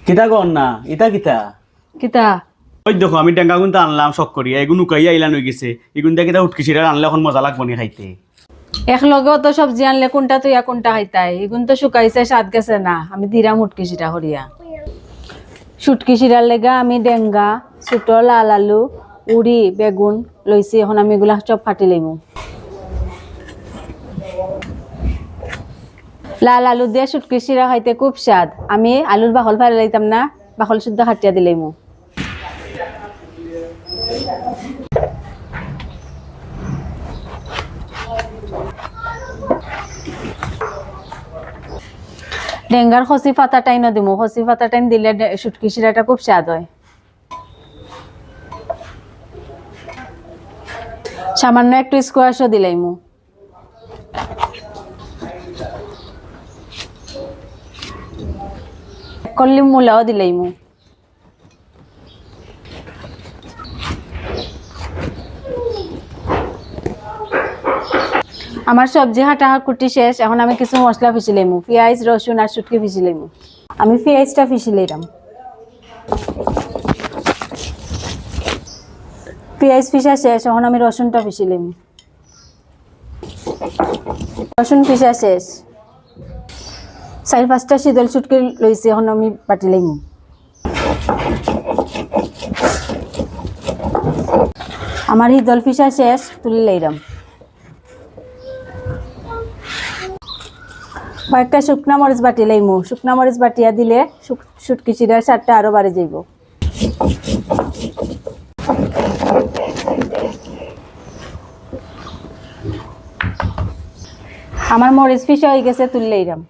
কিতা কর না ইতা কিতা কিতা ওই দেখো আমি ডেঙ্গা গুনটা আনলাম শখ করিয়া এগুন উকাইয়া আইলান হয়ে গেছে এগুন দিয়ে কিতা উটকিছিরা আনলে এখন মজা লাগবো নি খাইতে। একলগে তো সবজি আনলে কোনটা তুই কোনটা খাইতাই এগুন তো শুকাইছে স্বাদ গেছে না আমি দিরাম উটকি সিটা হরিয়া সুটকি সিরার লেগা আমি ডেঙ্গা ছোট লাল আলু উড়ি বেগুন লইছি এখন আমি এগুলা সব ফাটি লইমু। লাল আলু দিয়ে সুটকি সিরা খাইতে খুব স্বাদ আমি আলুর বাকল ফাড়ি লাইতাম না বাকল শুদ্ধ খাটিয়া দিলাইমু। ডেঙ্গার খসি পাতা টাইনও দিমু খসি পাতা টাইন দিলে সুটকি সিরাটা খুব স্বাদ হয়। সামান্য একটু স্কোয়াশও দিলাইমু। কল্লি মূলাও দিলাইমু। আমার সবজি হাঁটা কুটি শেষ এখন আমি কিছু মশলা পিষি লইমু পেঁয়াজ রসুন আর শুটকি পিষি লইমু। আমি পেঁয়াজটা পিষি লইলাম পেঁয়াজ পিষা শেষ এখন আমি রসুনটা পিষি লইমু। রসুন পিষা শেষ 4-5টা শীতল শুটকি লইছি এখন আমি বাটি লইমু। আমার শীতল পিষা শেষ তুলি লইলাম। কয়েকটা শুকনা মরিচ বাটি লইমু শুকনা মরিচ বাটিয়া দিলে শুটকি চিরার স্বাদটা আরো বাড়ে যাইব। আমার মরিচ পিষা হয়ে গেছে তুলি লইলাম।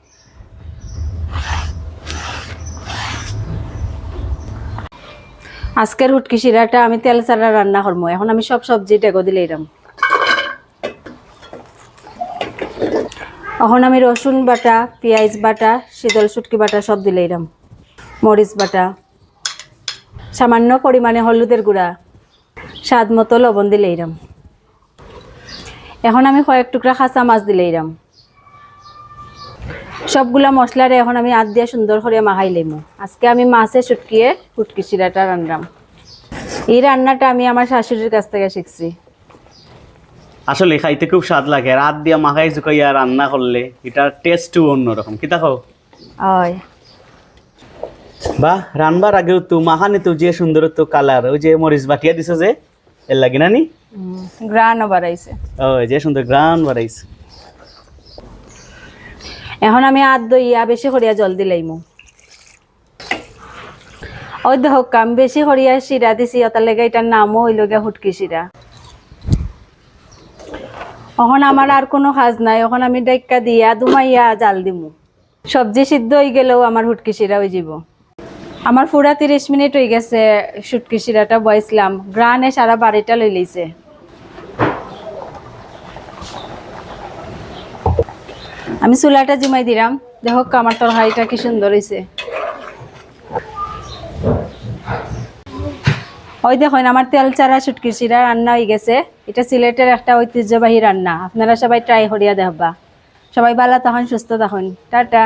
আজকের শুটকি চিরাটা আমি তেল ছাড়া রান্না করবো এখন আমি সব সবজি টেগো দিলাম। এখন আমি রসুন বাটা পেঁয়াজ বাটা শীতল শুটকি বাটা সব দিলাম মরিচ বাটা সামান্য পরিমাণে হলুদের গুঁড়া স্বাদ মতো লবণ দিলাম। এখন আমি কয়েক টুকরা খাঁচা মাছ দিলাম। সবগুলা মশলারে এখন আমি আদ দিয়ে সুন্দর করে মাখাই লইমু। আজকে আমি মাছে শুটকিয়ে শুটকি চিরাটা রান্নাম। এই রান্নাটা আমি আমার শাশুড়ির কাছ থেকে শিখছি। আসলে খাইতে খুব স্বাদ লাগে রাত দিয়া মাখাই জুকাইয়া রান্না করলে এটার টেস্টও অন্যরকম কিতা খাও হয় বাহ রান্নার আগেও তো মাখানে তো যে সুন্দরত্ব কালার ওই যে মরিচ বাটিয়া দিছো যে এর লাগে না নি গ্রানও বাড়াইছে ওই যে সুন্দর গ্রান বাড়াইছে। এখন আমি আদ দইয়া বেশি করিয়া জল দিলাইমু। ওই দেখো কাম বেশি করিয়া শিরা দিছি ওটার লেগে এটার নামও হইল গিয়া শুটকি শিরা। এখন আমার আর কোনো কাজ নাই এখন আমি ডাইকা দিয়া দুমাইয়া জাল দিমু। সবজি সিদ্ধ হয়ে গেলেও আমার শুটকি শিরা হয়ে যাব। আমার পুরা 30 মিনিট হয়ে গেছে শুটকি শিরাটা বয়েছিলাম গ্রানে সারা বাড়িটা লই লইছে। আমি চুলাটা জিমাই দিলাম দেখো আমার তরকারিটা কি সুন্দর হয়েছে। ওই দেখুন আমার তেল চারা শুটকি চিরা রান্না হয়ে গেছে। এটা সিলেটের একটা ঐতিহ্যবাহী রান্না আপনারা সবাই ট্রাই করিয়া দেখবা। সবাই ভালো তখন সুস্থ তখন টাটা।